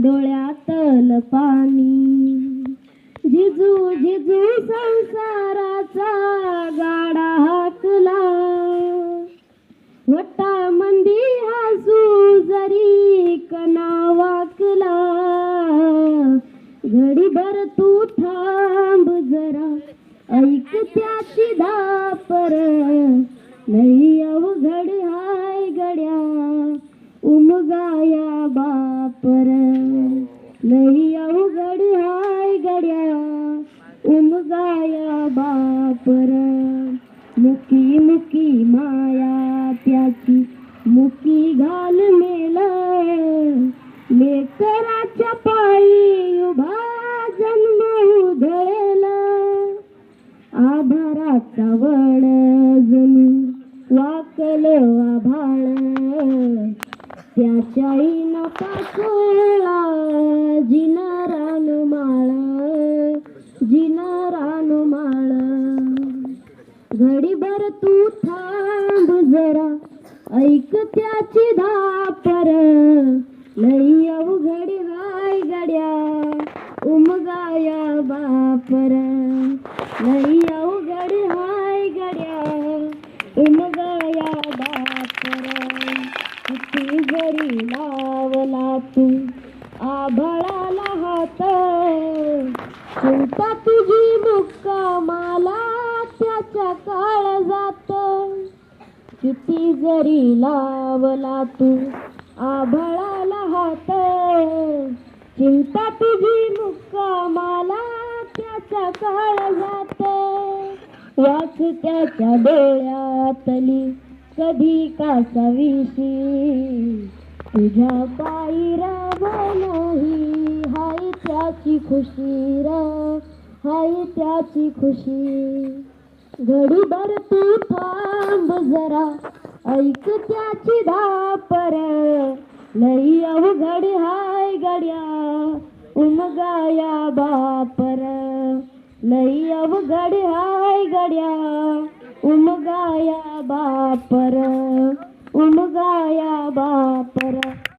डोळ्यातल पाणी जिजू जिजू संसाराचा गाडा हाकला वटा मंदी हसू जरी कना वाकला घडीभर तू थांब जरा ऐक त्याची धापर लई अवघड हाय गड्या उमगाया बापर लई अवघड हाय गड्या उमगाया बापर मुकी मुकी माया त्याची मुकी घाल मेल लेकराच्या पायी उभा जन्म उधळला आधाराचा वड जणू वाकल आभाळ त्याच्या पाकोळा जिना रानमाळ जिना रानमाळ घडीभर तू थांब जरा ऐक त्याची धापर लई अवघड हाय गड्या उमगाया बापर लई अवघड हाय गड्या उमगाया बापर किती जरी लावला तू आभाळाला हात चिंता तुझी मुक्कामाला त्याच्या काळ जात किती जरी लावला तू आभाळाला हात चिंता तुझी मुक्कामाला त्याचा काळ जात वाच त्याच्या डोळ्यातली कधी कासावीशी तुझ्या पायी राव नाही हाय त्याची खुशी र हाय त्याची खुशी घडीभर तू थांब जरा ऐक त्याची धापर लई अवघड हाय गड्या उमगाया बापर लई अवघड हाय गड्या उमगाया बापर उमगाया बापर